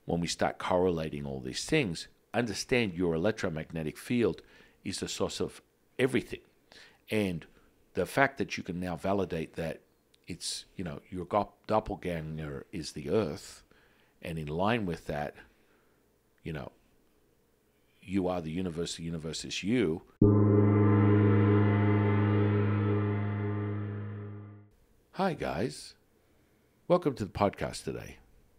when we start correlating all these things, understand your electromagnetic field is the source of everything. And the fact that you can now validate that it's, your doppelganger is the earth, and in line with that, you are the universe is you. Hi, guys. Welcome to the podcast today.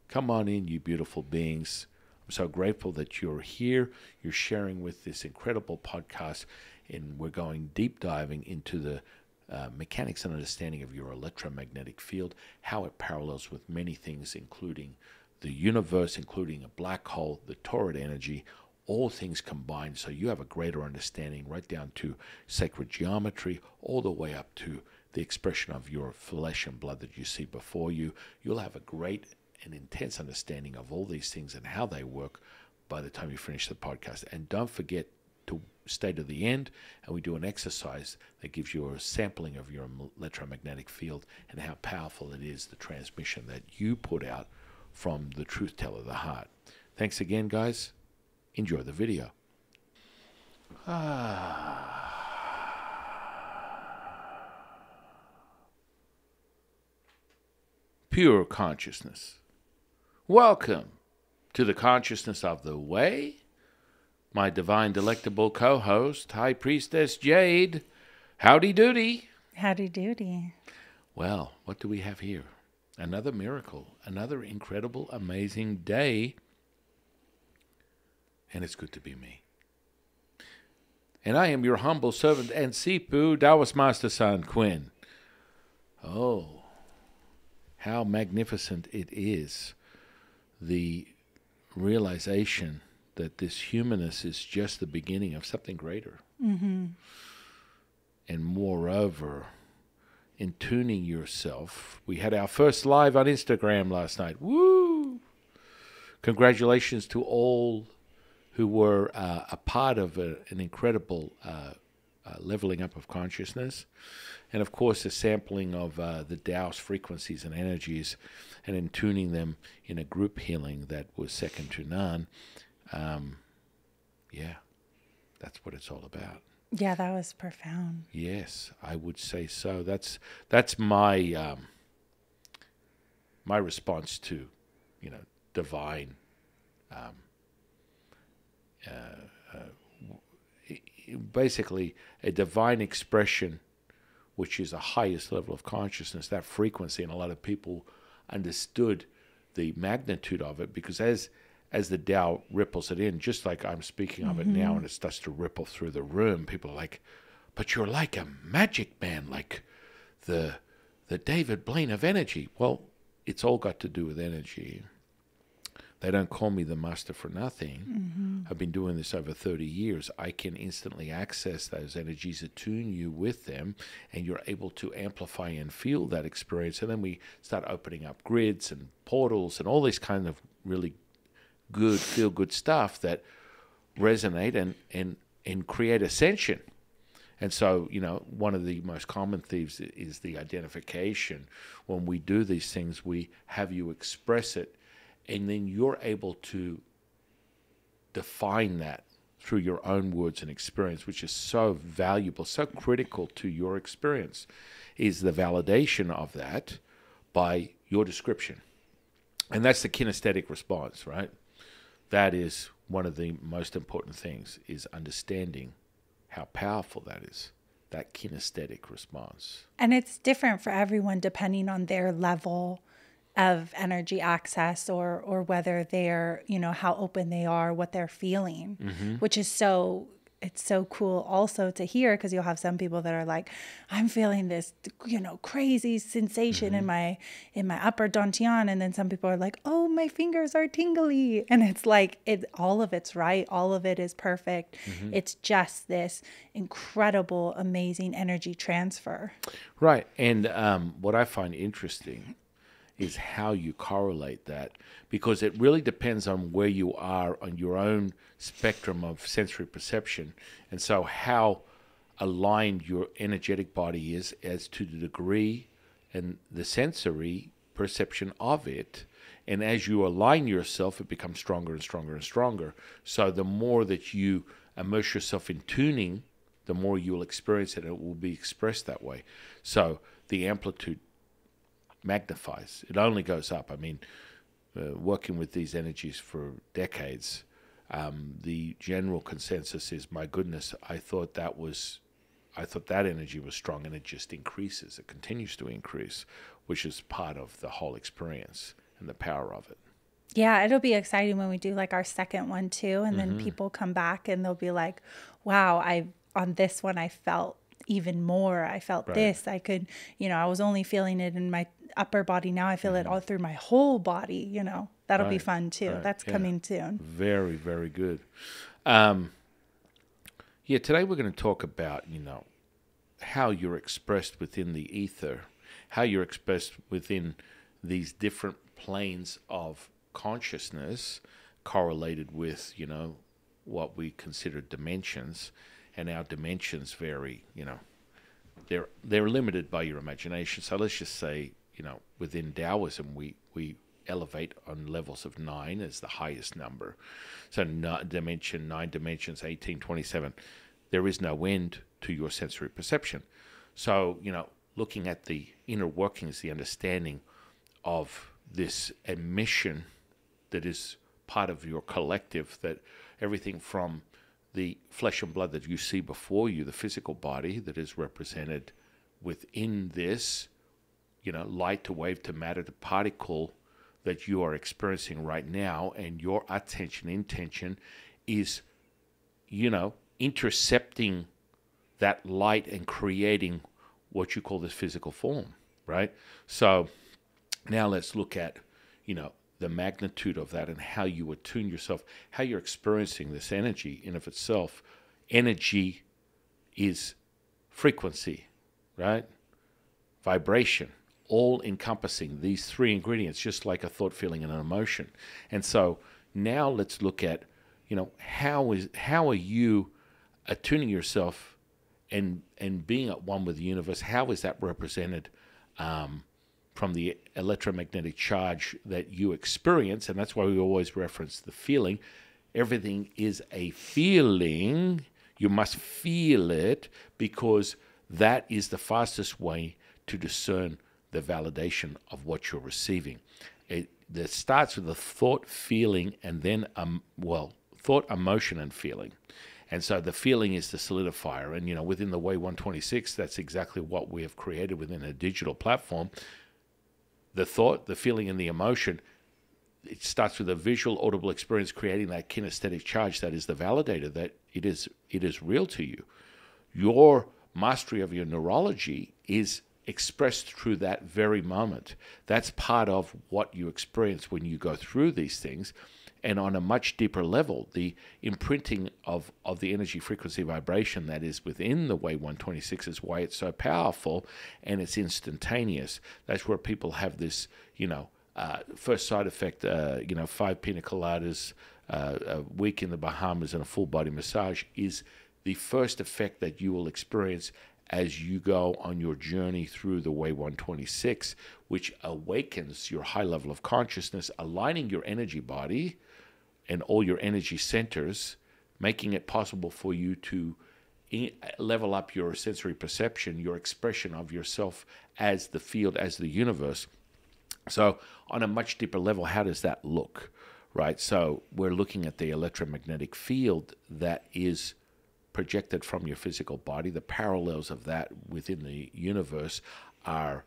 Come on in, you beautiful beings. I'm so grateful that you're here. You're sharing with this incredible podcast, and we're going deep diving into the mechanics and understanding of your electromagnetic field, how it parallels with many things, including the universe, including a black hole, the torrid energy, all things combined, so you have a greater understanding right down to sacred geometry, all the way up to the expression of your flesh and blood that you see before you. You'll have a great and intense understanding of all these things and how they work by the time you finish the podcast. And don't forget to stay to the end, and we do an exercise that gives you a sampling of your electromagnetic field and how powerful it is, the transmission that you put out from the truth teller, the heart. Thanks again, guys. Enjoy the video. Pure consciousness. Welcome to the consciousness of the way. My divine delectable co-host, High Priestess Jade. Howdy doody. Howdy doody. Well, what do we have here? Another miracle, another incredible, amazing day. And it's good to be me. And I am your humble servant and Sipu, Taoist Master San Quinn. Oh, how magnificent it is, the realization that this humanness is just the beginning of something greater. Mm-hmm. And moreover, in tuning yourself, we had our first live on Instagram last night. Woo! Congratulations to all who were a part of an incredible leveling up of consciousness. And of course, a sampling of the Taoist frequencies and energies, and in tuning them in a group healing that was second to none. Yeah, that's what it's all about. Yeah, that was profound. Yes, I would say so. That's my my response to, divine. Basically, a divine expression, which is the highest level of consciousness, that frequency, and a lot of people understood the magnitude of it, because as the Tao ripples it in, just like I'm speaking of it now, and it starts to ripple through the room, people are like, but you're like a magic man, like the David Blaine of energy. Well, it's all got to do with energy. They don't call me the master for nothing. Mm-hmm. I've been doing this over 30 years. I can instantly access those energies, attune you with them, and you're able to amplify and feel that experience. And then we start opening up grids and portals and all this kind of really good, feel-good stuff that resonate and create ascension. And so, one of the most common themes is the identification. When we do these things, we have you express it, and then you're able to define that through your own words and experience, which is so valuable, so critical to your experience, is the validation of that by your description. And that's the kinesthetic response, right? That is one of the most important things, is understanding how powerful that is, that kinesthetic response. And it's different for everyone depending on their level of energy access or whether they're, how open they are, what they're feeling, which is it's so cool also to hear, because you'll have some people that are like, I'm feeling this, crazy sensation in my upper dantian. And then some people are like, oh, my fingers are tingly. And it's like, all of it's right. All of it is perfect. It's just this incredible, amazing energy transfer. Right. And what I find interesting is how you correlate that, because it really depends on where you are on your own spectrum of sensory perception, and so how aligned your energetic body is as to the degree and the sensory perception of it, And as you align yourself, it becomes stronger and stronger and stronger. So the more that you immerse yourself in tuning, the more you'll experience it, and it will be expressed that way. So the amplitude magnifies. It only goes up. I mean, working with these energies for decades, the general consensus is, my goodness, I thought that energy was strong, and it just increases. It continues to increase, which is part of the whole experience and the power of it. Yeah, it'll be exciting when we do like our second one too, and then people come back and they'll be like, wow, on this one I felt even more. I felt this. I could, I was only feeling it in my upper body. Now I feel it all through my whole body, That'll be fun too. That's coming soon. Very, very good. Today we're going to talk about, how you're expressed within the ether, how you're expressed within these different planes of consciousness correlated with, what we consider dimensions. And our dimensions vary, they're limited by your imagination. So let's just say, within Taoism, we elevate on levels of 9 as the highest number. So 9 dimensions, 18, 27. There is no end to your sensory perception. So, looking at the inner workings, the understanding of this emission that is part of your collective, that everything from the flesh and blood that you see before you, the physical body that is represented within this, light to wave to matter to particle that you are experiencing right now, and your intention is, intercepting that light and creating what you call this physical form, right? So now let's look at, the magnitude of that and how you attune yourself, how you're experiencing this energy in of itself. Energy is frequency, right? Vibration, all encompassing these three ingredients, just like a thought, feeling, and an emotion. And so now let's look at, how are you attuning yourself and being at one with the universe? How is that represented from the electromagnetic charge that you experience? And that's why we always reference the feeling. Everything is a feeling. You must feel it, because that is the fastest way to discern the validation of what you're receiving. It starts with a thought, feeling, and then, thought, emotion, and feeling. And so the feeling is the solidifier. And, within the Way 126, that's exactly what we have created within a digital platform. The thought, the feeling, and the emotion, it starts with a visual, audible experience, creating that kinesthetic charge that is the validator, that it is real to you. Your mastery of your neurology is expressed through that very moment. That's part of what you experience when you go through these things. And on a much deeper level, the imprinting of the energy, frequency, vibration that is within the Way 126 is why it's so powerful, and it's instantaneous. That's where people have this, first side effect, 5 pina coladas, a week in the Bahamas, and a full body massage is the first effect that you will experience as you go on your journey through the Way 126, which awakens your high level of consciousness, aligning your energy body and all your energy centers, making it possible for you to level up your sensory perception, your expression of yourself as the field, as the universe. So on a much deeper level, how does that look, right? So we're looking at the electromagnetic field that is projected from your physical body. The parallels of that within the universe are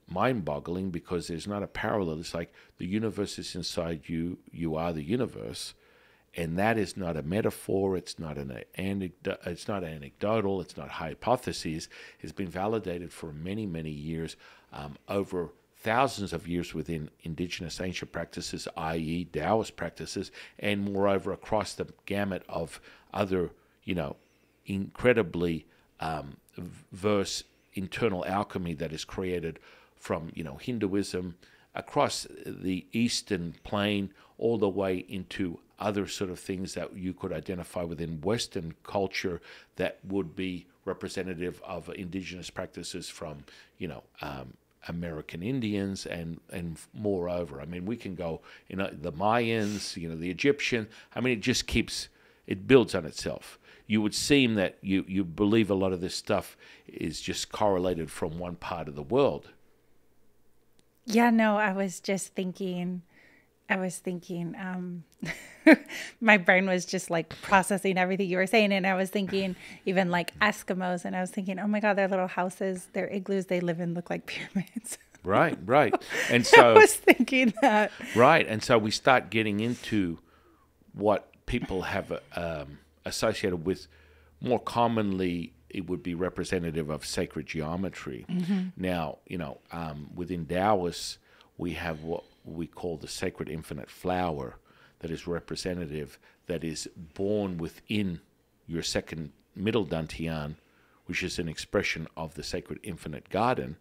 mind-boggling, because there's not a parallel. It's like the universe is inside you, you are the universe, and that is not a metaphor. It's not it's not anecdotal. It's not hypotheses. It's been validated for many, many years, over thousands of years within indigenous ancient practices, i.e. Taoist practices, and moreover across the gamut of other, incredibly verse internal alchemy that is created from, Hinduism across the Eastern plane, all the way into other sort of things that you could identify within Western culture that would be representative of indigenous practices from, American Indians, and moreover. I mean, we can go, the Mayans, the Egyptian. I mean, it builds on itself. You would seem that you believe a lot of this stuff is just correlated from one part of the world. Yeah, no, I was thinking, my brain was just like processing everything you were saying. And I was thinking even like Eskimos, and I was thinking, oh my God, their little houses, their igloos they live in look like pyramids. Right. And so I was thinking that. Right. And so we start getting into what people have associated with. More commonly, it would be representative of sacred geometry. Mm-hmm. Now, within Taoists, we have what we call the sacred infinite flower that is representative, that is born within your second middle dantian, which is an expression of the sacred infinite garden.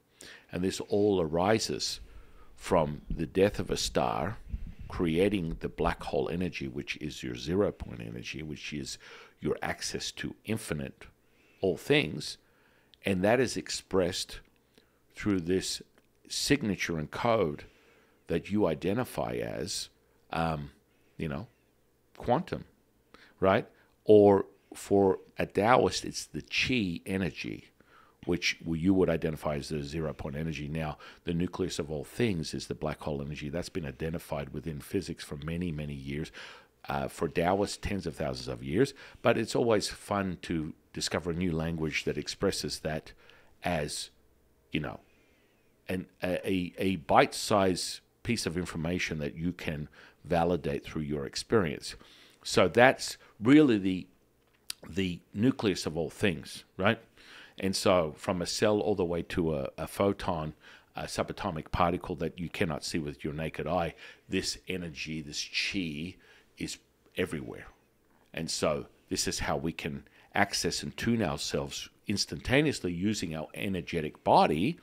And this all arises from the death of a star, creating the black hole energy, which is your 0 point energy, which is your access to infinite all things. And that is expressed through this signature and code that you identify as, quantum, right? Or for a Taoist, it's the chi energy, which you would identify as the 0 point energy. Now, the nucleus of all things is the black hole energy. That's been identified within physics for many, many years. For Taoists, tens of thousands of years. But it's always fun to discover a new language that expresses that as, a bite-sized piece of information that you can validate through your experience. So that's really the nucleus of all things, right? And so from a cell all the way to a photon, a subatomic particle that you cannot see with your naked eye, this energy, this chi, is everywhere. And so this is how we can access and tune ourselves instantaneously using our energetic body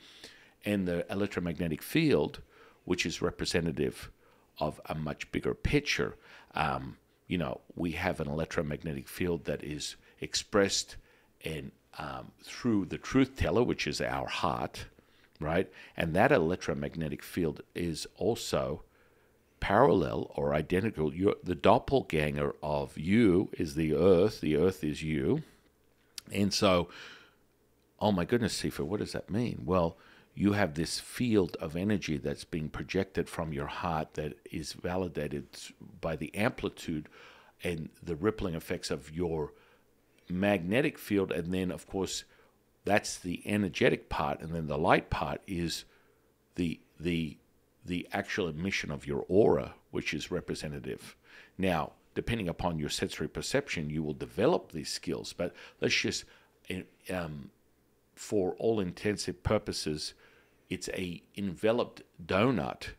and the electromagnetic field, which is representative of a much bigger picture. We have an electromagnetic field that is expressed through the truth teller, which is our heart, right? And that electromagnetic field is also parallel or identical. The doppelganger of you is the earth is you. And so, oh my goodness, Sifa, what does that mean? Well, you have this field of energy that's being projected from your heart that is validated by the amplitude and the rippling effects of your magnetic field. And then, of course, that's the energetic part. And then the light part is the actual emission of your aura, which is representative. Now, depending upon your sensory perception, you will develop these skills. But let's just, for all intensive purposes, it's a enveloped donut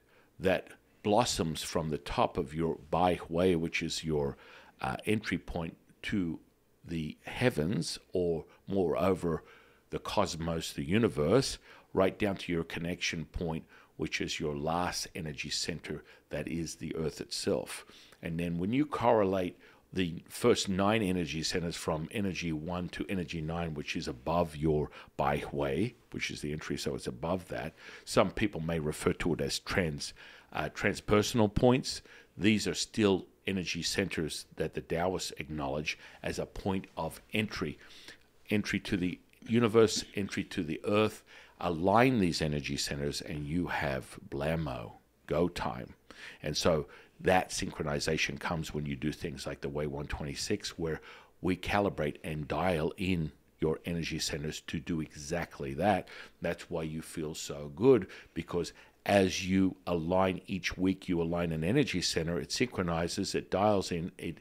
that blossoms from the top of your Bai Hui, which is your entry point to the heavens, or moreover, the cosmos, the universe, right down to your connection point, which is your last energy center, that is the earth itself. And then when you correlate the first 9 energy centers from energy 1 to energy 9, which is above your Bai Hui, which is the entry, so it's above that. Some people may refer to it as transpersonal points. These are still energy centers that the Taoists acknowledge as a point of entry to the universe, entry to the earth. Align these energy centers and you have blammo, go time. And so that synchronization comes when you do things like the Way 126, where we calibrate and dial in your energy centers to do exactly that. That's why you feel so good, because as you align each week, you align an energy center, it synchronizes, it dials in, it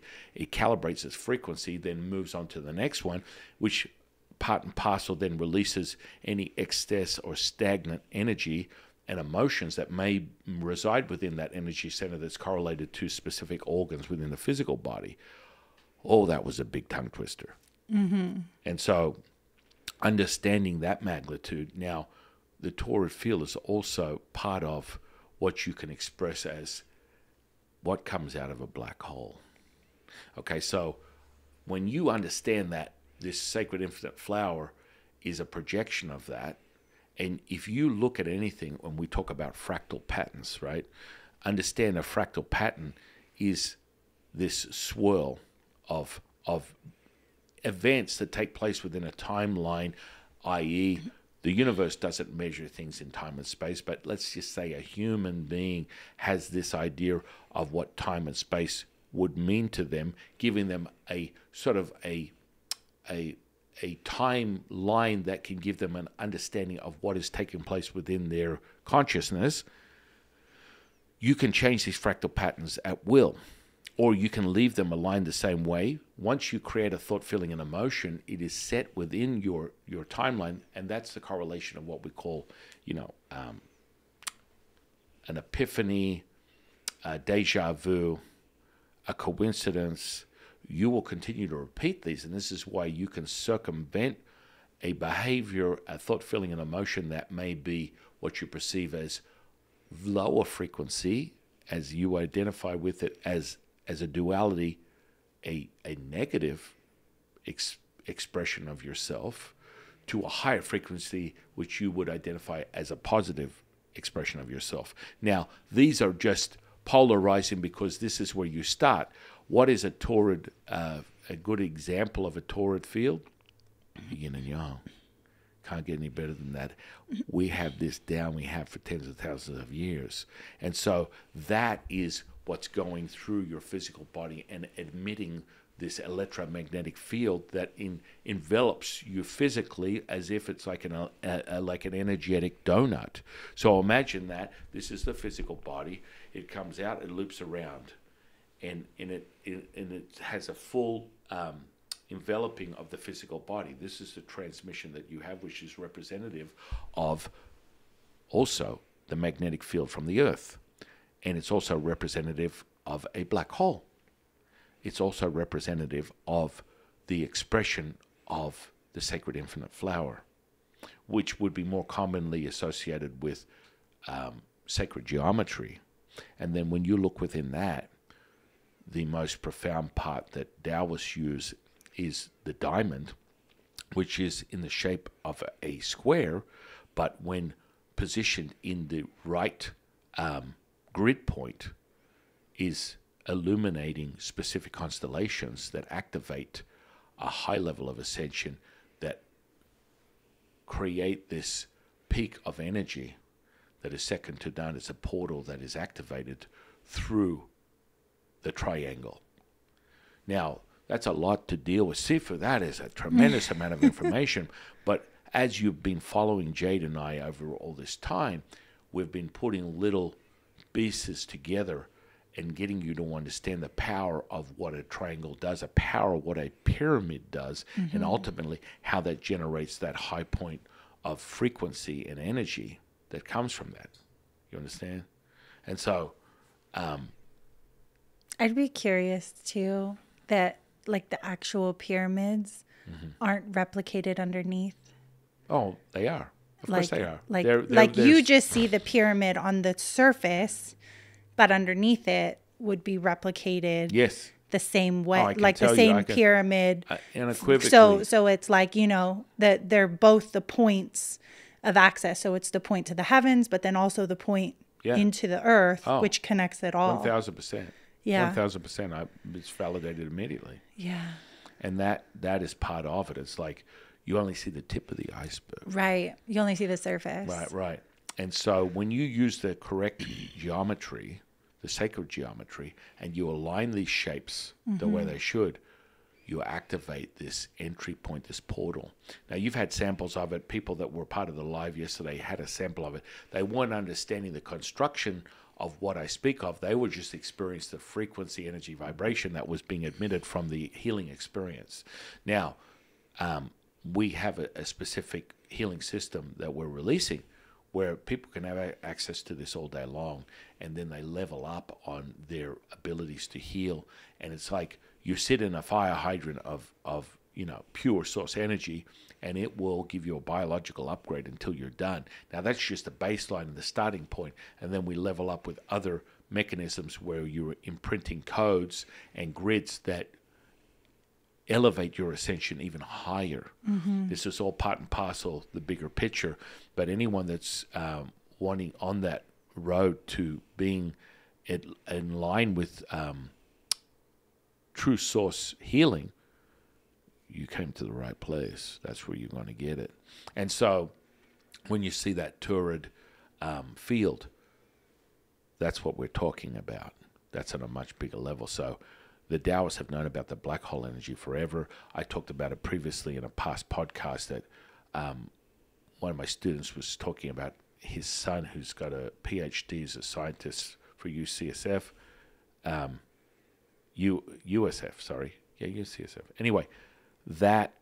calibrates its frequency, then moves on to the next one, which part and parcel then releases any excess or stagnant energy and emotions that may reside within that energy center that's correlated to specific organs within the physical body. Oh, that was a big tongue twister. Mm-hmm. And so understanding that magnitude, now the torrid field is also part of what you can express as what comes out of a black hole. Okay, so when you understand that this sacred infinite flower is a projection of that, And if you look at anything, when we talk about fractal patterns, right, understand a fractal pattern is this swirl of events that take place within a timeline, i.e., the universe doesn't measure things in time and space, but let's just say a human being has this idea of what time and space would mean to them, giving them a sort of a timeline that can give them an understanding of what is taking place within their consciousness. You can change these fractal patterns at will, or you can leave them aligned the same way. Once you create a thought, feeling, and emotion, it is set within your timeline, and that's the correlation of what we call, an epiphany, a deja vu, a coincidence. You will continue to repeat these, and this is why you can circumvent a behavior, a thought, feeling, and emotion that may be what you perceive as lower frequency, as you identify with it as a duality, a negative expression of yourself, to a higher frequency, which you would identify as a positive expression of yourself. Now, these are just polarizing because this is where you start. What is a torrid, a good example of a torrid field? Yin and yang. Can't get any better than that. We have this down, we have for tens of thousands of years. And so that is what's going through your physical body and emitting this electromagnetic field that envelops you physically as if it's like an energetic donut. So imagine that this is the physical body. It comes out, it loops around, and it has a full enveloping of the physical body. This is the transmission that you have, which is representative of also the magnetic field from the Earth. And it's also representative of a black hole. It's also representative of the expression of the sacred infinite flower, which would be more commonly associated with sacred geometry. And then when you look within that, the most profound part that Taoists use is the diamond, which is in the shape of a square, but when positioned in the right grid point, is illuminating specific constellations that activate a high level of ascension, that create this peak of energy that is second to none. It's a portal that is activated through the triangle. Now, that's a lot to deal with. Sifu, that is a tremendous amount of information. But as you've been following Jade and I over all this time, we've been putting little pieces together and getting you to understand the power of what a triangle does, the power of what a pyramid does, and ultimately how that generates that high point of frequency and energy that comes from that. You understand? And so I'd be curious too that like the actual pyramids aren't replicated underneath. Oh, they are. Of course they are. Like you just see the pyramid on the surface, but underneath it would be replicated. Yes. The same way, Oh, like the same pyramid. Unequivocally. So it's like, that they're both the points of access. So it's the point to the heavens, but then also the point into the earth, which connects it all. 1,000%. Yeah. 1,000%. It's validated immediately. Yeah. And that is part of it. It's like you only see the tip of the iceberg. Right. You only see the surface. Right. And so when you use the correct geometry, the sacred geometry, and you align these shapes the way they should, you activate this entry point, this portal. Now, you've had samples of it. People that were part of the live yesterday had a sample of it. They weren't understanding the construction of what I speak of. They were just experiencing the frequency, energy, vibration that was being emitted from the healing experience. Now, we have a specific healing system that we're releasing where people can have access to this all day long, and then they level up on their abilities to heal. And it's like you sit in a fire hydrant of pure source energy, and it will give you a biological upgrade until you're done. Now, that's just the baseline and the starting point, and then we level up with other mechanisms where you're imprinting codes and grids that elevate your ascension even higher. This is all part and parcel, the bigger picture. But anyone that's wanting on that road to being in line with true source healing, you came to the right place. That's where you're going to get it. And so when you see that torrid field, that's what we're talking about. That's on a much bigger level. So the Taoists have known about the black hole energy forever. I talked about it previously in a past podcast that one of my students was talking about his son, who's got a PhD as a scientist for UCSF, UCSF. Anyway, that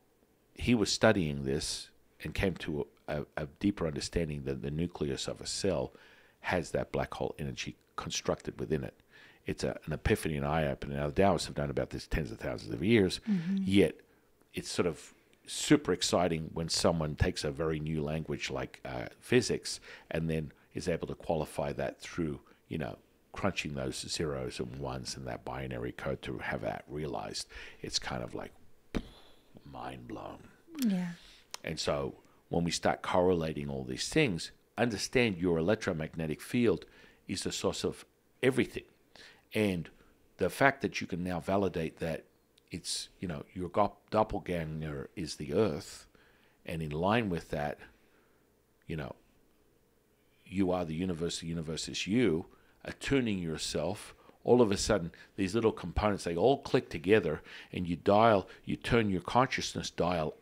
he was studying this and came to a deeper understanding that the nucleus of a cell has that black hole energy constructed within it. It's an epiphany and eye-opener. Now, the Taoists have known about this tens of thousands of years, yet it's sort of super exciting when someone takes a very new language like physics and then is able to qualify that through, crunching those zeros and ones in that binary code to have that realized. It's kind of like mind blown. Yeah. And so when we start correlating all these things, understand your electromagnetic field is the source of everything. And the fact that you can now validate that it's, your doppelganger is the earth, and in line with that, you are the universe is you, attuning yourself, all of a sudden, these little components, they all click together, and you turn your consciousness dial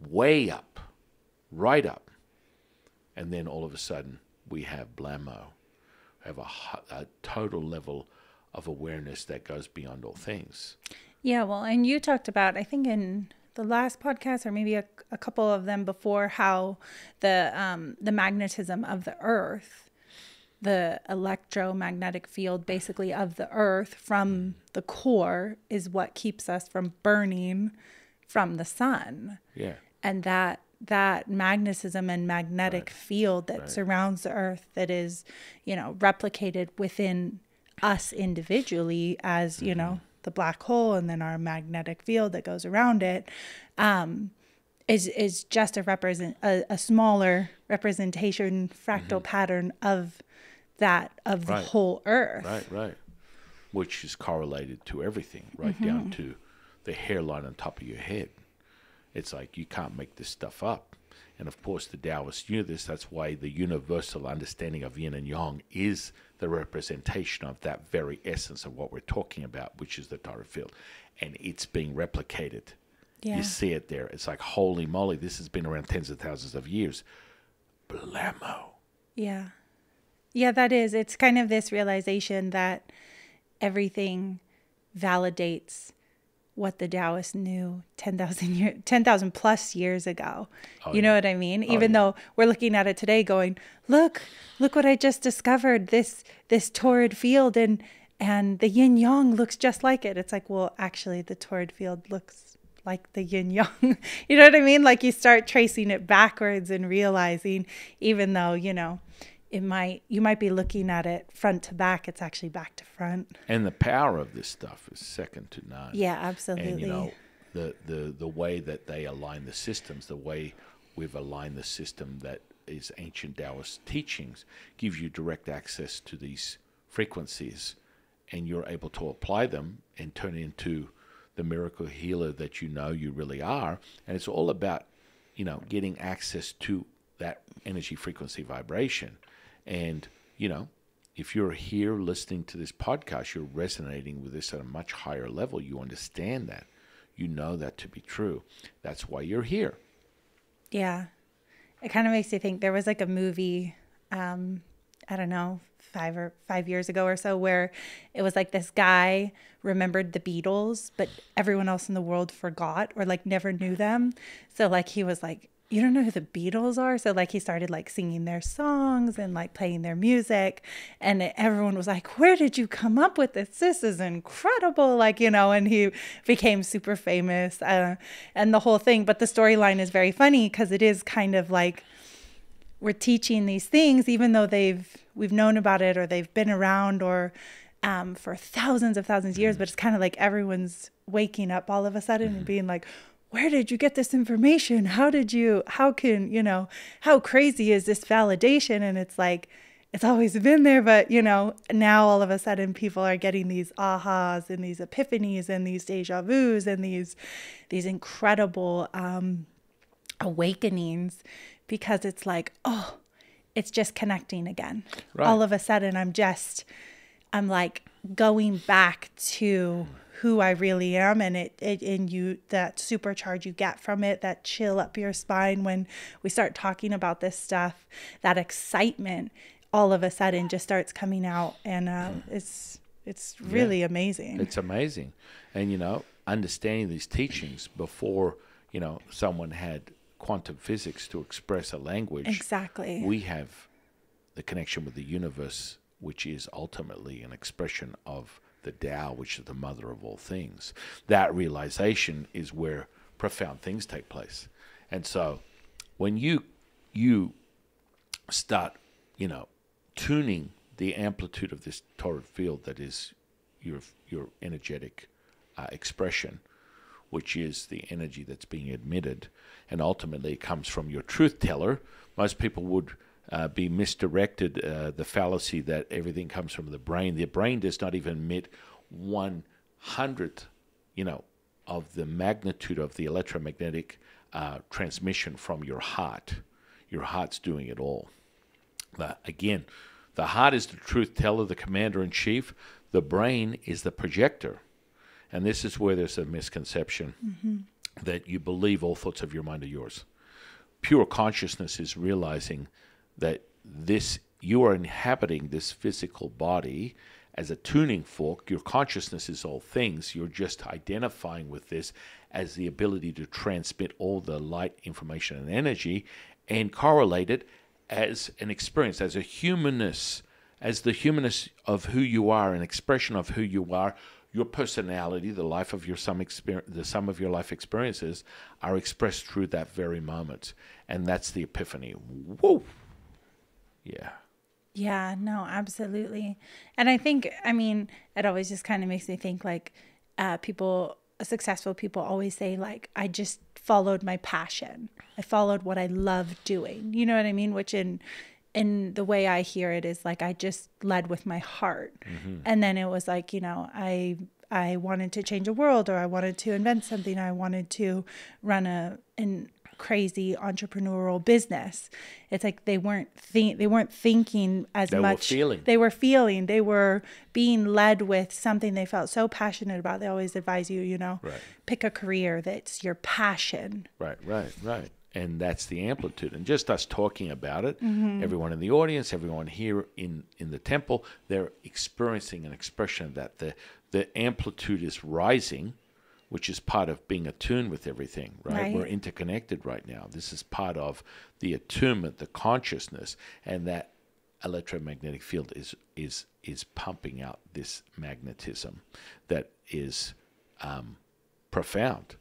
way up, right up. And then all of a sudden, we have blammo. We have a total level of awareness that goes beyond all things. Yeah, well, and you talked about, I think in the last podcast or maybe a couple of them before, how the magnetism of the earth, the electromagnetic field basically of the earth from the core is what keeps us from burning from the sun. Yeah. And that magnetism and magnetic field that surrounds the earth, that is, replicated within us individually as, the black hole, and then our magnetic field that goes around it, is just a smaller representation, fractal pattern of that, of the whole earth. Right. Which is correlated to everything, right down to the hairline on top of your head. It's like you can't make this stuff up. And of course, the Taoists knew this. That's why the universal understanding of yin and yang is the representation of that very essence of what we're talking about, which is the torrid field. And it's being replicated. Yeah. You see it there. It's like, holy moly, this has been around tens of thousands of years. Blammo. Yeah. Yeah, that is. It's kind of this realization that everything validates what the Taoists knew 10,000 plus years ago. You know what I mean? Even though we're looking at it today going, look what I just discovered, this torrid field, and the yin yang looks just like it. It's like, well, actually the torrid field looks like the yin yang. You know what I mean? Like you start tracing it backwards and realizing, even though, you might be looking at it front to back, it's actually back to front. And the power of this stuff is second to none. Yeah, absolutely. And the way that they align the systems, the way we've aligned the system that is ancient Taoist teachings, gives you direct access to these frequencies, and you're able to apply them and turn into the miracle healer that you really are. And it's all about, getting access to that energy, frequency, vibration. And, if you're here listening to this podcast, you're resonating with this at a much higher level. You understand that. You know that to be true. That's why you're here. Yeah. It kind of makes you think. There was like a movie, I don't know, 5 years ago or so, where it was like this guy remembered the Beatles, but everyone else in the world forgot or like never knew them. So like he was like, you don't know who the Beatles are? So like he started like singing their songs and like playing their music, and everyone was like, where did you come up with this? This is incredible. Like, and he became super famous and the whole thing. But the storyline is very funny because it is kind of like we're teaching these things, even though we've known about it or they've been around, or for thousands of years, but it's kind of like everyone's waking up all of a sudden and being like, where did you get this information? How can, how crazy is this validation? And it's like, it's always been there, but, now all of a sudden people are getting these ahas and these epiphanies and these deja vus and these incredible awakenings, because it's like, oh, it's just connecting again. Right. All of a sudden I'm like going back to who I really am, and that supercharge you get from it, that chill up your spine when we start talking about this stuff, that excitement all of a sudden just starts coming out, and it's really amazing. It's amazing. And understanding these teachings before someone had quantum physics to express a language. Exactly. We have the connection with the universe, which is ultimately an expression of the Tao, which is the mother of all things. That realization is where profound things take place. And so when you start, tuning the amplitude of this torrid field that is your energetic expression, which is the energy that's being emitted, and ultimately it comes from your truth teller. Most people would be misdirected, the fallacy that everything comes from the brain. The brain does not even emit 1/100th, of the magnitude of the electromagnetic transmission from your heart. Your heart's doing it all. Again, the heart is the truth teller, the commander-in-chief. The brain is the projector. And this is where there's a misconception that you believe all thoughts of your mind are yours. Pure consciousness is realizing that you are inhabiting this physical body as a tuning fork. Your consciousness is all things. You're just identifying with this as the ability to transmit all the light, information, and energy, and correlate it as an experience, as a humanness, as the humanness of who you are, an expression of who you are. Your personality, the sum of your life experiences are expressed through that very moment. And that's the epiphany. Whoa. Yeah. Yeah, no, absolutely. And I think, it always just kind of makes me think like successful people always say like, I just followed my passion. I followed what I love doing. You know what I mean? Which in the way I hear it is like, I just led with my heart. And then it was like, I wanted to change the world, or I wanted to invent something. I wanted to run a crazy entrepreneurial business. It's like they weren't thinking as much. They were feeling. They were being led with something they felt so passionate about. They always advise you, pick a career that's your passion. Right. And that's the amplitude. And just us talking about it, everyone in the audience, everyone here in the temple, they're experiencing an expression of that. The amplitude is rising, which is part of being attuned with everything, right? We're interconnected right now. This is part of the attunement, the consciousness, and that electromagnetic field is pumping out this magnetism that is profound,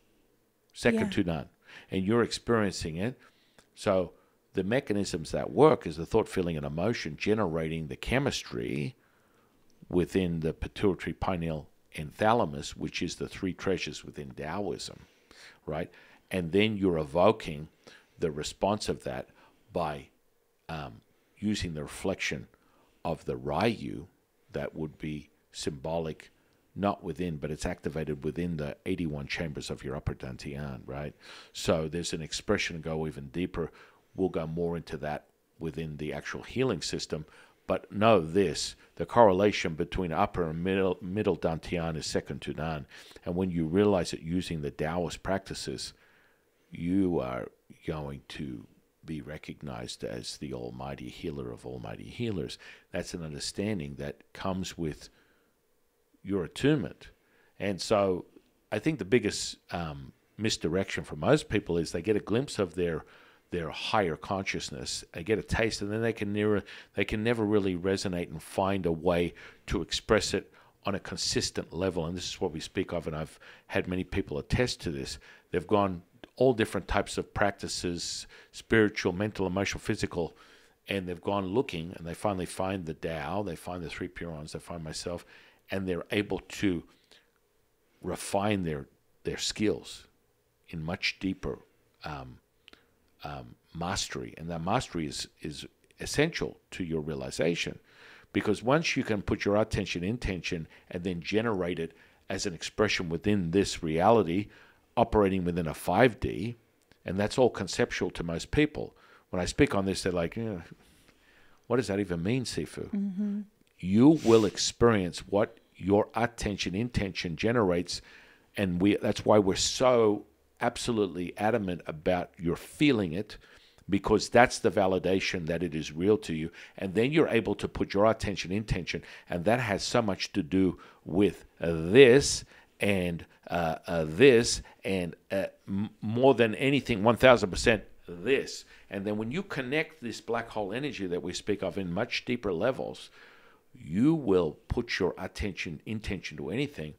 second to none. And you're experiencing it. So the mechanisms that work is the thought, feeling, and emotion generating the chemistry within the pituitary, pineal, and thalamus, which is the three treasures within Taoism, right? And then you're evoking the response of that by using the reflection of the Ryu that would be symbolic, not within, but it's activated within the 81 chambers of your upper dantian, right? So there's an expression, go even deeper. We'll go more into that within the actual healing system. But know this, the correlation between upper and middle dantian is second to none. And when you realize it using the Taoist practices, you are going to be recognized as the almighty healer of almighty healers. That's an understanding that comes with your attunement. And so I think the biggest misdirection for most people is they get a glimpse of their higher consciousness. They get a taste, and then they can never really resonate and find a way to express it on a consistent level. And this is what we speak of, and I've had many people attest to this. They've gone all different types of practices, spiritual, mental, emotional, physical, and they've gone looking, and they finally find the Tao, they find the three pure ones, they find myself, and they're able to refine their skills in much deeper mastery. And that mastery is essential to your realization, because once you can put your attention, intention, and then generate it as an expression within this reality, operating within a 5D, and that's all conceptual to most people. When I speak on this, they're like, what does that even mean, Sifu? Mm-hmm. You will experience what your attention, intention generates, and that's why we're so absolutely adamant about your feeling it, because that's the validation that it is real to you. And then you're able to put your attention, intention, and that has so much to do with this and this, and more than anything, 1,000% this. And then when you connect this black hole energy that we speak of in much deeper levels, you will put your attention, intention to anything,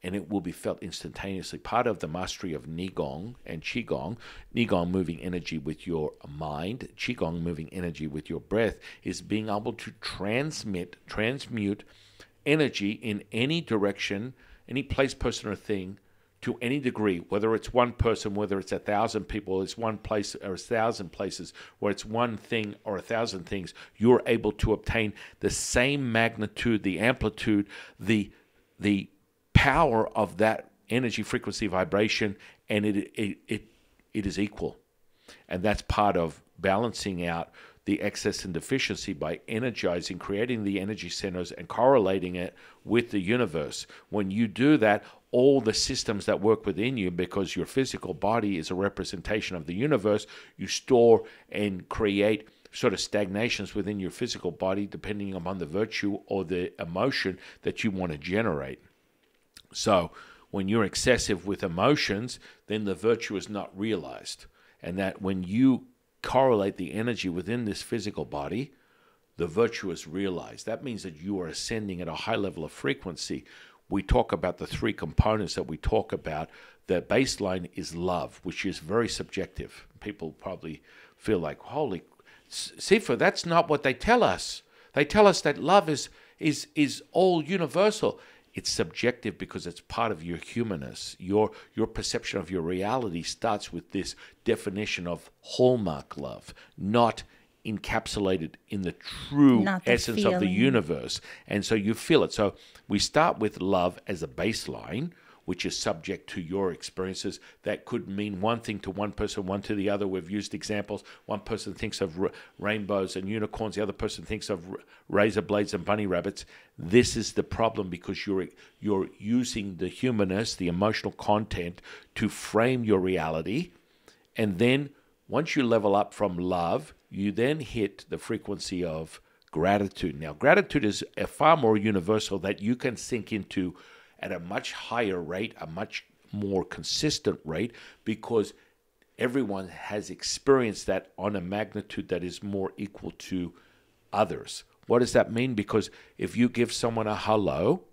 and it will be felt instantaneously. Part of the mastery of Nigong and Qigong, Nigong moving energy with your mind, Qigong moving energy with your breath, is being able to transmute energy in any direction, any place, person, or thing, to any degree, whether it's one person, whether it's 1,000 people, it's one place or 1,000 places, where it's one thing or 1,000 things, you're able to obtain the same magnitude, the amplitude, the power of that energy, frequency, vibration, and it is equal. And that's part of balancing out the excess and deficiency by energizing, creating the energy centers and correlating it with the universe. When you do that, all the systems that work within you, because your physical body is a representation of the universe, you store and create sort of stagnations within your physical body depending upon the virtue or the emotion that you want to generate. So when you're excessive with emotions, then the virtue is not realized. And that when you correlate the energy within this physical body, the virtue is realized. That means that you are ascending at a high level of frequency. We talk about the three components that we talk about. The baseline is love, which is very subjective. People probably feel like, holy, Sifu, that's not what they tell us. They tell us that love is all universal. It's subjective because it's part of your humanness. Your perception of your reality starts with this definition of hallmark love, not encapsulated in the true essence of the universe. And so you feel it. So we start with love as a baseline, which is subject to your experiences. That could mean one thing to one person, one to the other. We've used examples. One person thinks of rainbows and unicorns. The other person thinks of razor blades and bunny rabbits. This is the problem, because you're using the humanness, the emotional content, to frame your reality. And then once you level up from love, you then hit the frequency of gratitude. Now, gratitude is a far more universal that you can sink into at a much higher rate, a much more consistent rate, because everyone has experienced that on a magnitude that is more equal to others. What does that mean? Because if you give someone a hello,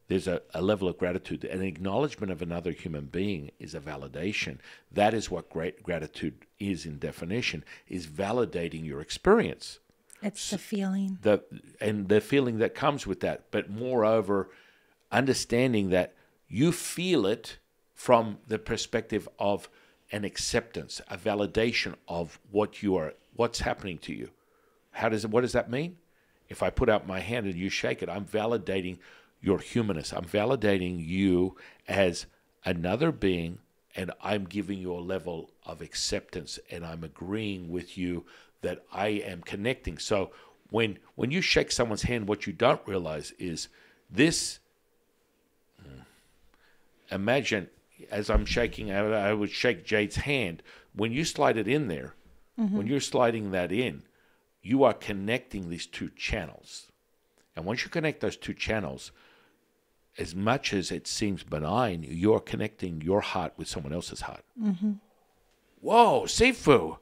there's a level of gratitude. An acknowledgement of another human being is a validation. That is what great gratitude is in definition, is validating your experience. It's the feeling. The feeling that comes with that. But moreover, understanding that you feel it from the perspective of an acceptance, a validation of what's happening to you. What does that mean? If I put out my hand and you shake it, I'm validating your humanness. I'm validating you as another being, and I'm giving you a level of acceptance, and I'm agreeing with you that I am connecting. So when you shake someone's hand, what you don't realize is this. Imagine, as I'm shaking, I would shake Jade's hand. When you slide it in there, when you're sliding that in, you are connecting these two channels. And once you connect those two channels, as much as it seems benign, you're connecting your heart with someone else's heart. Mm-hmm. Whoa, Sifu,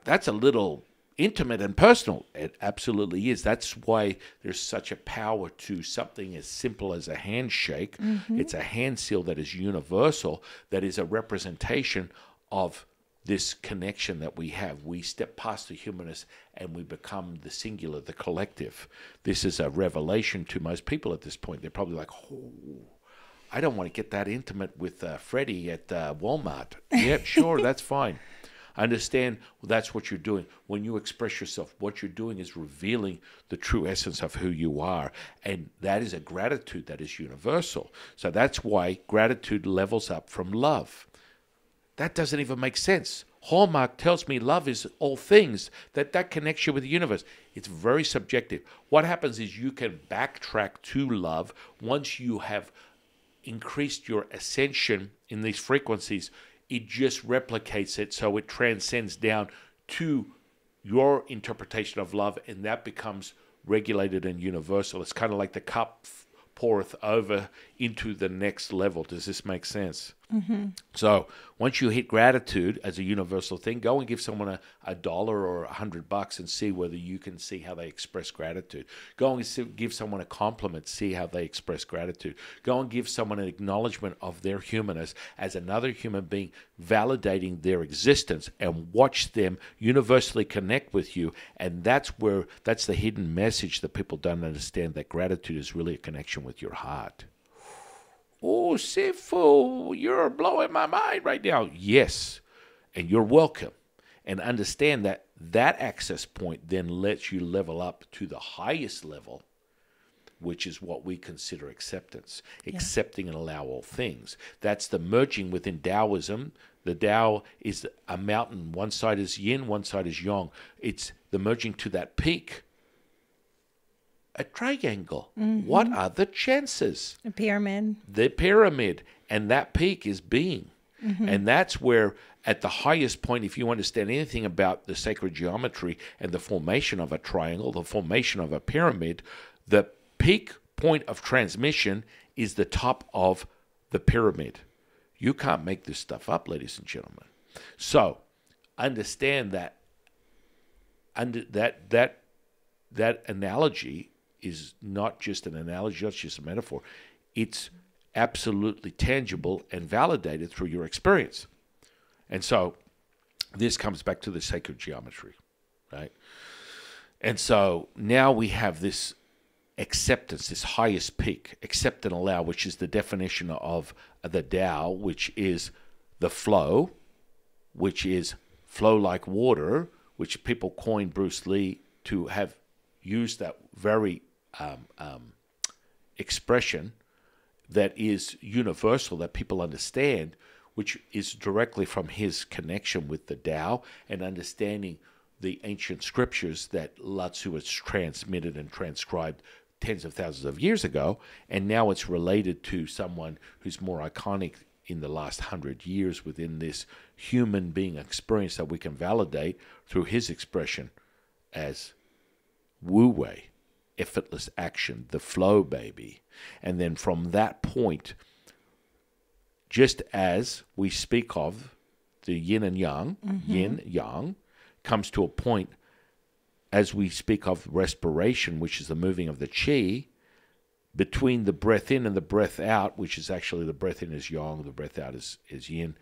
that's a little intimate and personal. It absolutely is. That's why there's such a power to something as simple as a handshake. Mm-hmm. It's a hand seal that is universal, that is a representation of this connection that we have. We step past the humanist and we become the singular, the collective. This is a revelation to most people at this point. They're probably like, oh, I don't want to get that intimate with Freddie at Walmart. Yep, sure, that's fine. I understand that's what you're doing. When you express yourself, what you're doing is revealing the true essence of who you are. And that is a gratitude that is universal. So that's why gratitude levels up from love. That doesn't even make sense. Hallmark tells me love is all things, that connects you with the universe. It's very subjective. What happens is you can backtrack to love once you have increased your ascension in these frequencies. It just replicates it, so it transcends down to your interpretation of love, and that becomes regulated and universal. It's kind of like the cup poureth over into the next level. Does this make sense? Mm-hmm. So once you hit gratitude as a universal thing, go and give someone $1 or $100 and see whether you can see how they express gratitude. Go and give someone a compliment, see how they express gratitude. Go and give someone an acknowledgement of their humanness as another human being, validating their existence, and watch them universally connect with you. And that's the hidden message that people don't understand, that gratitude is really a connection with your heart. Oh, Sifu, you're blowing my mind right now. Yes, and you're welcome. And understand that that access point then lets you level up to the highest level, which is what we consider acceptance. Yeah. Accepting and allow all things. That's the merging within Taoism. The Tao is a mountain. One side is yin, one side is yang. It's the merging to that peak. A triangle. Mm-hmm. What are the chances? A pyramid. The pyramid. And that peak is being. Mm-hmm. And that's where, at the highest point, if you understand anything about the sacred geometry and the formation of a triangle, the formation of a pyramid, the peak point of transmission is the top of the pyramid. You can't make this stuff up, ladies and gentlemen. So understand that that analogy is not just an analogy, not just a metaphor. It's absolutely tangible and validated through your experience. And so this comes back to the sacred geometry, right? And so now we have this acceptance, this highest peak, accept and allow, which is the definition of the Tao, which is the flow, which is flow like water, which people coined Bruce Lee to have used that very expression that is universal, that people understand, which is directly from his connection with the Tao and understanding the ancient scriptures that Lao Tzu has transmitted and transcribed tens of thousands of years ago, and now it's related to someone who's more iconic in the last 100 years within this human being experience that we can validate through his expression as Wu Wei, effortless action, the flow, baby. And then from that point, just as we speak of the yin and yang, mm-hmm. yin, yang, comes to a point as we speak of respiration, which is the moving of the qi, between the breath in and the breath out, which is actually the breath in is yang, the breath out is yin,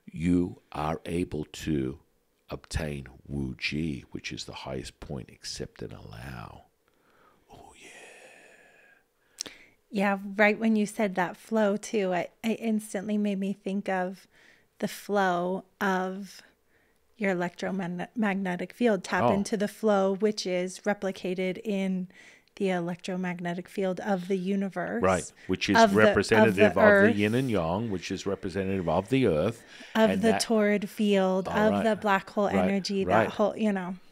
you are able to obtain Wu Ji, which is the highest point, accept and allow. Oh, yeah. Yeah, right when you said that flow, too, it instantly made me think of the flow of your electromagnetic field. Tap into the flow, which is replicated in the electromagnetic field of the universe. Right, which is representative of the yin and yang, which is representative of the earth. Of the torrid field, of the black hole energy, that whole,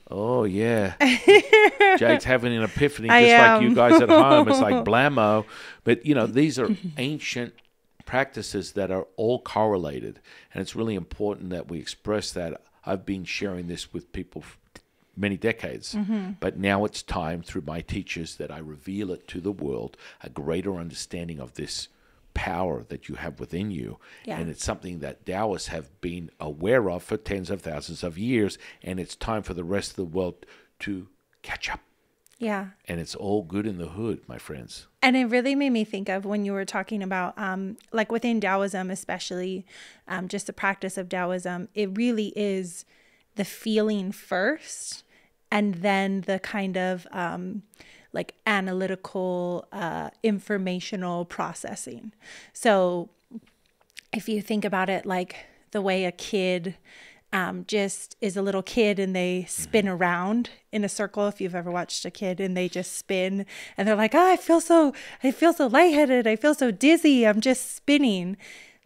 Oh, yeah. Jade's having an epiphany just like you guys at home. It's like blammo. But, these are ancient practices that are all correlated. And it's really important that we express that. I've been sharing this with people for many decades, mm-hmm. but now it's time through my teachers that I reveal it to the world, a greater understanding of this power that you have within you. Yeah. And it's something that Taoists have been aware of for tens of thousands of years, and it's time for the rest of the world to catch up. Yeah. And it's all good in the hood, my friends. And it really made me think of when you were talking about, like within Taoism, especially just the practice of Taoism, it really is the feeling first and then the kind of like analytical, informational processing. So if you think about it like the way a kid just is a little kid and they spin around in a circle. If you've ever watched a kid and they just spin and they're like, oh, I feel so lightheaded. I feel so dizzy. I'm just spinning.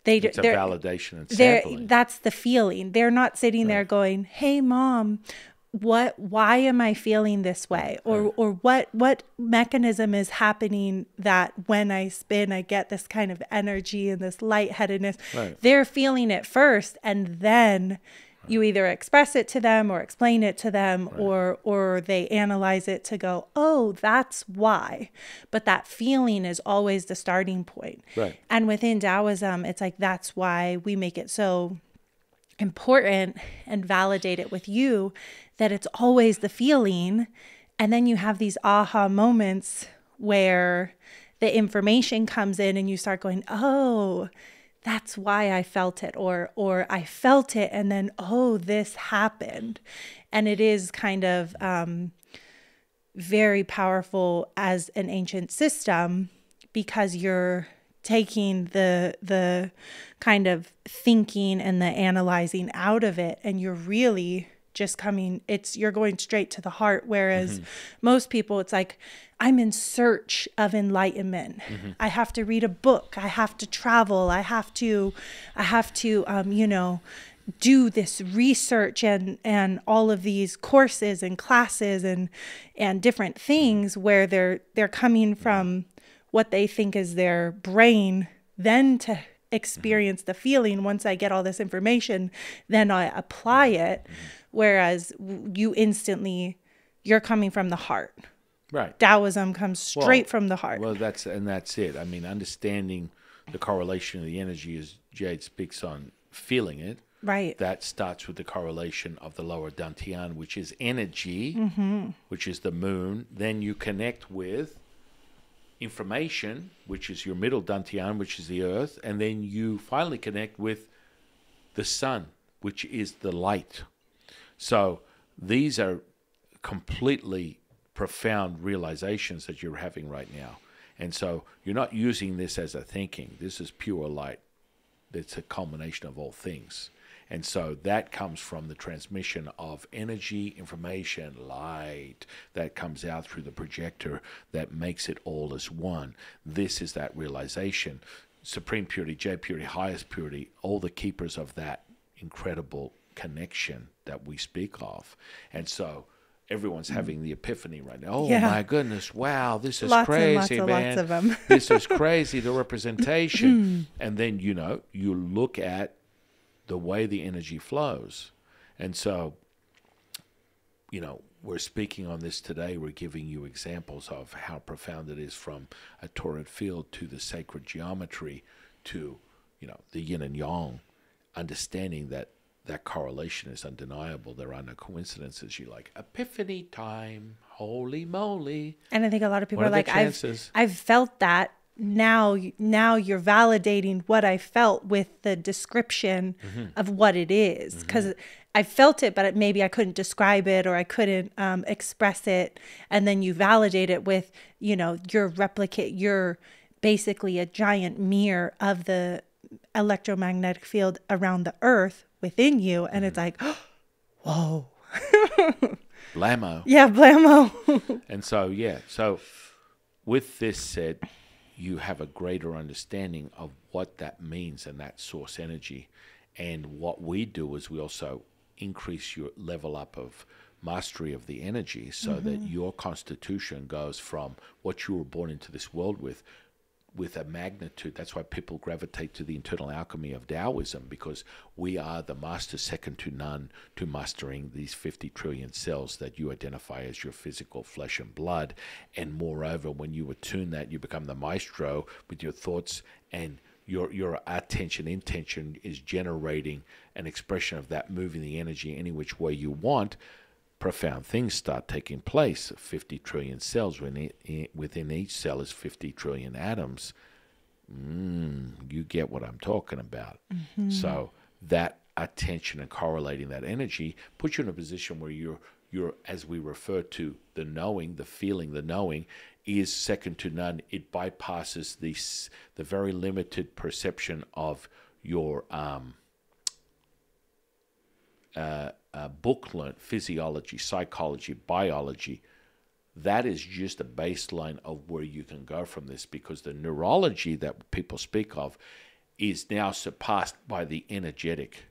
It's a validation and sampling. That's the feeling. They're not sitting there going, hey, mom, why am I feeling this way? Or what mechanism is happening that when I spin, I get this kind of energy and this lightheadedness. Right. They're feeling it first, and then you either express it to them or explain it to them, or they analyze it to go, oh, that's why. But that feeling is always the starting point. Right. And within Taoism, it's like, that's why we make it so important and validate it with you that it's always the feeling. And then you have these aha moments where the information comes in and you start going, oh, that's why I felt it, or I felt it and then, oh, this happened. And it is kind of very powerful as an ancient system, because you're taking the kind of thinking and the analyzing out of it, and you're really just you're going straight to the heart. Whereas most people, it's like, I'm in search of enlightenment. I have to read a book. I have to travel. I have to, do this research and all of these courses and classes and different things, where they're coming from what they think is their brain, then to experience the feeling. Once I get all this information, then I apply it. Whereas you're coming from the heart. Right. Taoism comes straight from the heart. Well, that's it. I mean, understanding the correlation of the energy, as Jade speaks on, feeling it. Right. That starts with the correlation of the lower dantian, which is energy, which is the moon. Then you connect with information, which is your middle dantian, which is the earth. And then you finally connect with the sun, which is the light. So these are completely profound realizations that you're having right now. And so you're not using this as a thinking. This is pure light. It's a culmination of all things. And so that comes from the transmission of energy, information, light that comes out through the projector that makes it all as one. This is that realization. Supreme purity, J purity, highest purity, all the keepers of that incredible connection that we speak of. And so everyone's having the epiphany right now. Oh, my goodness. Wow, this is crazy, man. Lots of them. This is crazy, the representation. And then, you look at the way the energy flows. And so, we're speaking on this today. We're giving you examples of how profound it is, from a torrid field to the sacred geometry to, the yin and yang, understanding that correlation is undeniable. There are no coincidences. You like, epiphany time, holy moly. And I think a lot of people What are like, I've felt that. Now you're validating what I felt with the description of what it is. Because I felt it, but maybe I couldn't describe it, or I couldn't express it. And then you validate it with, your replicate. You're basically a giant mirror of the electromagnetic field around the earth within you. And it's like, whoa. Blammo. Yeah, blammo. And so, so with this said, you have a greater understanding of what that means and that source energy. And what we do is we also increase your level up of mastery of the energy, so that your constitution goes from what you were born into this world with a magnitude. That's why people gravitate to the internal alchemy of Taoism, because we are the master second to none to mastering these 50 trillion cells that you identify as your physical flesh and blood. And moreover, when you attune that, you become the maestro with your thoughts, and your attention, intention is generating an expression of that, moving the energy any which way you want. profound things start taking place. 50 trillion cells, within each cell is 50 trillion atoms. You get what I'm talking about. So that attention and correlating that energy puts you in a position where you're, as we refer to the knowing, the feeling, the knowing is second to none. It bypasses the very limited perception of your book learned physiology, psychology, biology. That is just a baseline of where you can go from this, because the neurology that people speak of is now surpassed by the energetic.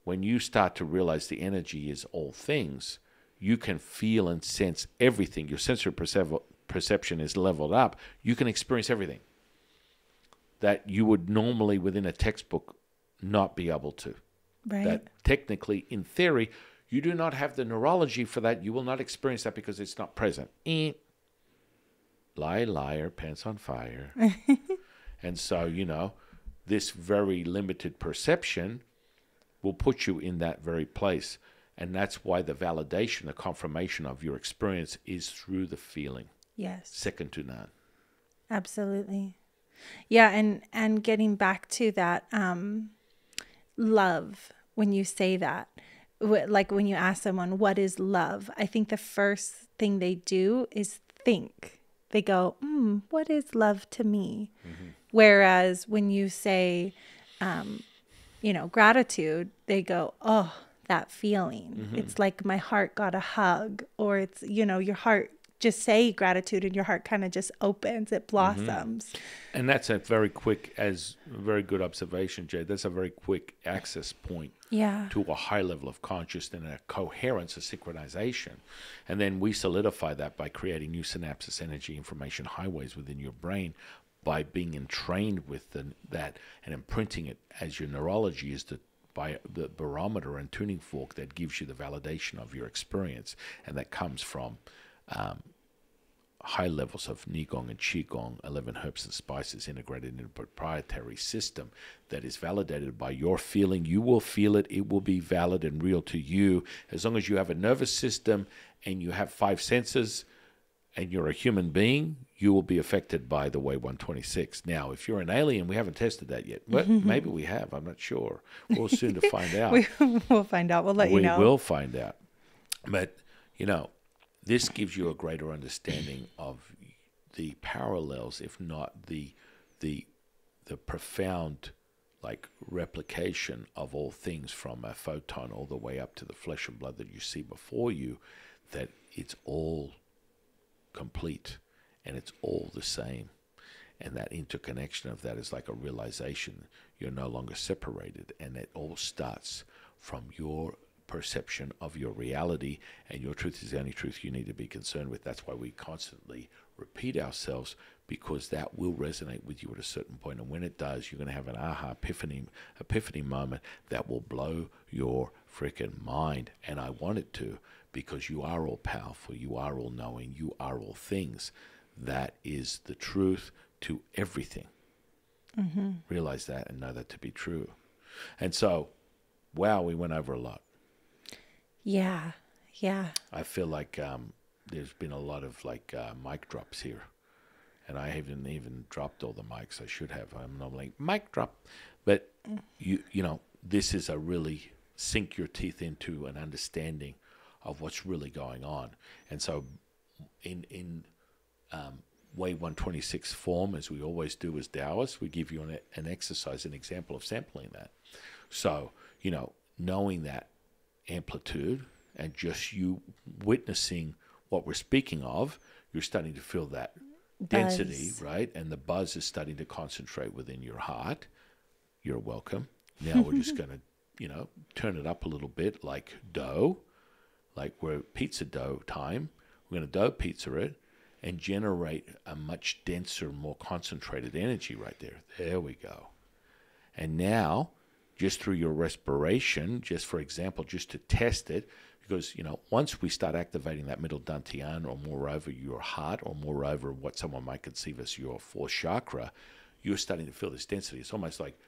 When you start to realize the energy is all things, you can feel and sense everything. Your sensory perception is leveled up. You can experience everything that you would normally within a textbook not be able to. Right. That technically, in theory, you do not have the neurology for that. You will not experience that because it's not present. Lie, liar, pants on fire. And so, this very limited perception will put you in that very place. And that's why the validation, the confirmation of your experience is through the feeling. Yes. Second to none. Absolutely. Yeah, and getting back to that love, when you say that, like when you ask someone, what is love? I think the first thing they do is think. They go, what is love to me? Whereas when you say, gratitude, they go, oh, that feeling. It's like my heart got a hug, or it's, your heart, just say gratitude and your heart kind of just opens, it blossoms. And that's a very good observation, Jade. That's a very quick access point to a high level of consciousness and a coherence, a synchronization. And then we solidify that by creating new synapses, energy, information highways within your brain, by being entrained with that and imprinting it as your neurology is by the barometer and tuning fork that gives you the validation of your experience. And that comes from high levels of Nigong and Qigong, 11 herbs and spices integrated in a proprietary system that is validated by your feeling. You will feel it. It will be valid and real to you. As long as you have a nervous system and you have 5 senses and you're a human being, you will be affected by the way 126. Now, if you're an alien, we haven't tested that yet. But maybe we have. I'm not sure. We'll soon to find out. We'll find out. We'll let you know. We will find out. But, this gives you a greater understanding of the parallels, if not the profound replication of all things, from a photon all the way up to the flesh and blood that you see before you, that it's all complete and it's all the same. And that interconnection of that is like a realization you're no longer separated, and it all starts from your perception of your reality, and your truth is the only truth you need to be concerned with. That's why we constantly repeat ourselves, because that will resonate with you at a certain point. And when it does, you're going to have an aha epiphany moment that will blow your freaking mind. And I want it to, because you are all powerful, you are all knowing, you are all things. That is the truth to everything. Realize that and know that to be true. And so, wow, we went over a lot. Yeah. I feel like there's been a lot of mic drops here, and I haven't even dropped all the mics. I should have. I'm normally mic drop, but this is a really sink your teeth into an understanding of what's really going on. And so, in Way 126 form, as we always do as Taoists, we give you an exercise, an example of sampling that. So knowing that amplitude and just you witnessing what we're speaking of, you're starting to feel that density, right? And the buzz is starting to concentrate within your heart. You're welcome. Now we're just going to, turn it up a little bit, like dough, like we're pizza dough time. We're going to dough pizza it and generate a much denser, more concentrated energy right there. There we go. And now, just through your respiration, just for example, just to test it, because, once we start activating that middle dantian, or moreover your heart, or moreover what someone might conceive as your 4th chakra, you're starting to feel this density. It's almost like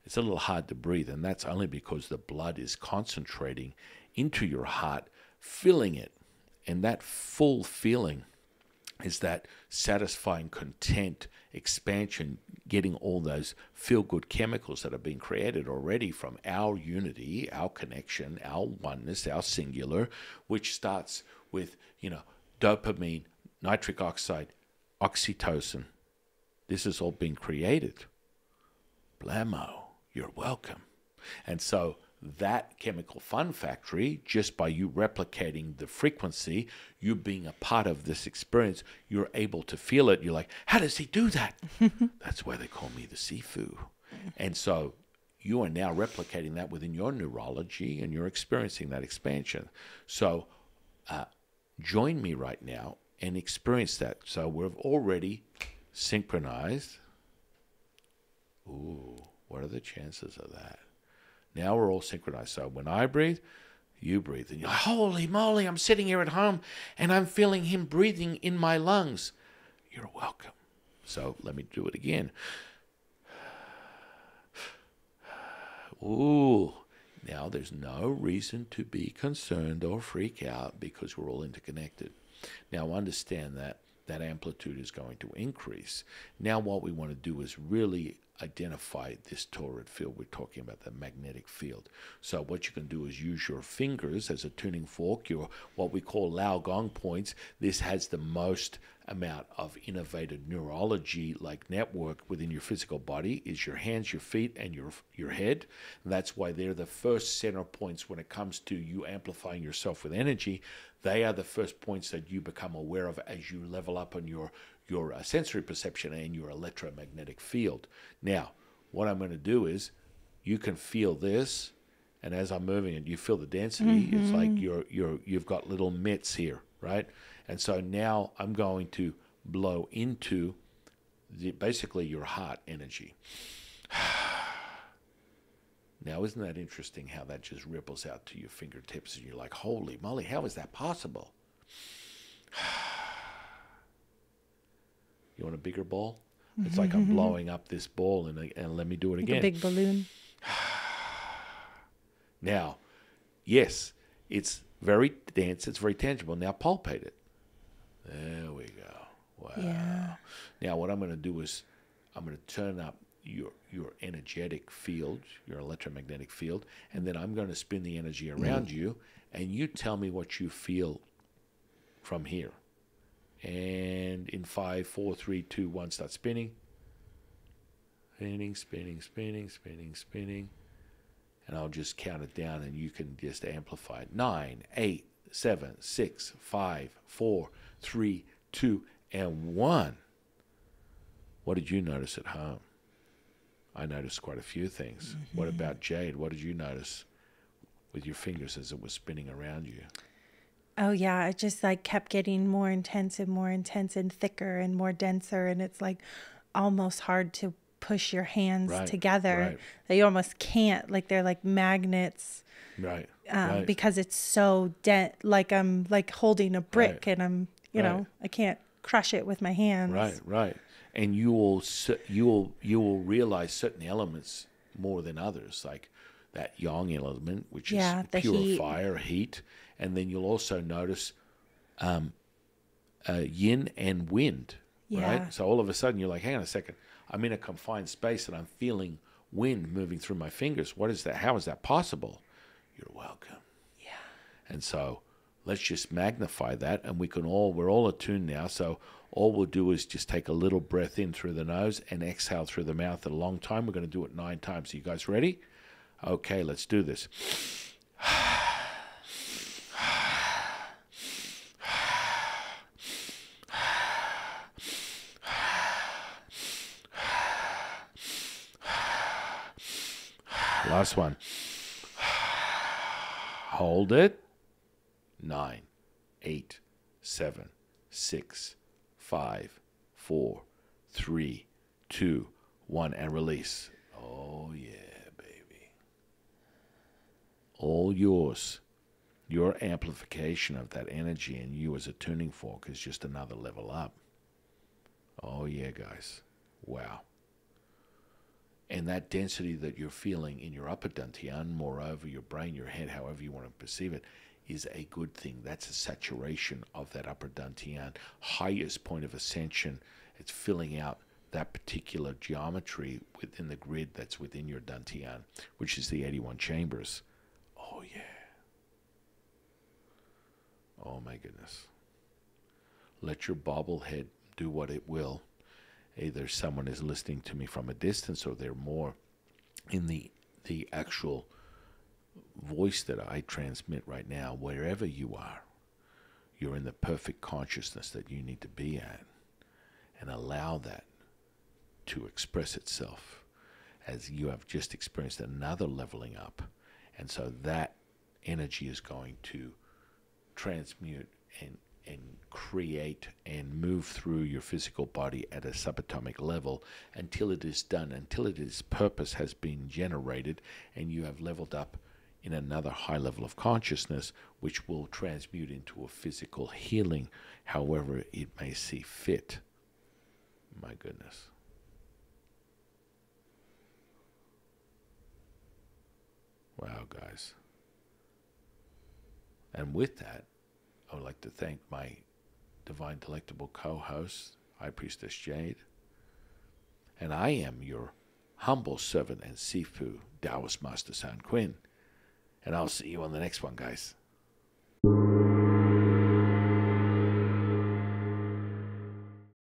it's a little hard to breathe, and that's only because the blood is concentrating into your heart filling it. And that full feeling is that satisfying content, expansion, getting all those feel-good chemicals that have been created already from our unity, our connection, our oneness, our singular, which starts with, dopamine, nitric oxide, oxytocin. This has all been created. Blammo, you're welcome. And so that chemical fun factory, just by you replicating the frequency, you being a part of this experience, you're able to feel it. You're like, how does he do that? That's why they call me the Sifu. And so you are now replicating that within your neurology, and you're experiencing that expansion. So join me right now and experience that. So we've already synchronized. Ooh, what are the chances of that? Now we're all synchronized. So when I breathe, you breathe. And you're like, holy moly, I'm sitting here at home and I'm feeling him breathing in my lungs. You're welcome. So let me do it again. Ooh. Now there's no reason to be concerned or freak out because we're all interconnected. Now understand that that amplitude is going to increase. Now what we want to do is really identify this torrid field. We're talking about the magnetic field. So what you can do is use your fingers as a tuning fork, your what we call Lao Gong points. This has the most amount of innovative neurology like network within your physical body is your hands, your feet, and your head. And that's why they're the first center points when it comes to you amplifying yourself with energy. They are the first points that you become aware of as you level up on your sensory perception and your electromagnetic field. Now, what I'm going to do is you can feel this, and as I'm moving it, you feel the density. It's like you've got little mitts here, right? And so now I'm going to blow into basically your heart energy. Now, isn't that interesting how that just ripples out to your fingertips, and you're like, holy moly, how is that possible? You want a bigger ball? It's like I'm blowing up this ball, and let me do it again. Like a big balloon. Now, yes, it's very dense, it's very tangible. Now palpate it. There we go. Wow. Yeah. Now what I'm going to do is I'm going to turn up your energetic field, your electromagnetic field, and then I'm going to spin the energy around you, and you tell me what you feel from here. And in 5, 4, 3, 2, 1, start spinning. Spinning, spinning, spinning, spinning, spinning. And I'll just count it down, and you can just amplify it. 9, 8, 7, 6, 5, 4, 3, 2, and 1. What did you notice at home? I noticed quite a few things. What about Jade? What did you notice with your fingers as it was spinning around you? Oh yeah, it just like kept getting more intense and thicker and more denser, and it's like almost hard to push your hands together. Right. That you almost can't, like they're like magnets. Right. Because it's so dense, like I'm like holding a brick, and I'm, you know, I can't crush it with my hands. Right. And you will realize certain elements more than others, like that yang element, which is pure heat. fire, heat, and then you'll also notice yin and wind, right? So all of a sudden you're like, hang on a second, I'm in a confined space and I'm feeling wind moving through my fingers. What is that? How is that possible? You're welcome. Yeah. And so let's just magnify that, and we're all attuned now. So all we'll do is just take a little breath in through the nose and exhale through the mouth at a long time. We're going to do it 9 times. Are you guys ready? Okay, let's do this. Last one. Hold it. 9, 8, 7, 6, 5, 4, 3, 2, 1, and release. Oh yeah, baby. All yours. Your amplification of that energy and you as a tuning fork is just another level up. Oh yeah, guys. Wow. And that density that you're feeling in your upper dantian, moreover, your brain, your head, however you want to perceive it, is a good thing. That's a saturation of that upper dantian, highest point of ascension. It's filling out that particular geometry within the grid that's within your dantian, which is the 81 chambers. Oh, yeah. Oh, my goodness. Let your bobblehead do what it will. Either someone is listening to me from a distance, or they're more in the actual voice that I transmit right now. Wherever you are, you're in the perfect consciousness that you need to be at, and allow that to express itself as you have just experienced another leveling up. And so that energy is going to transmute and create and move through your physical body at a subatomic level until it is done, until its purpose has been generated, and you have leveled up in another high level of consciousness, which will transmute into a physical healing, however it may see fit. My goodness. Wow, guys. And with that, I would like to thank my divine delectable co-host, High Priestess Jade. And I am your humble servant and Sifu, Taoist Master San Quinn. And I'll see you on the next one, guys.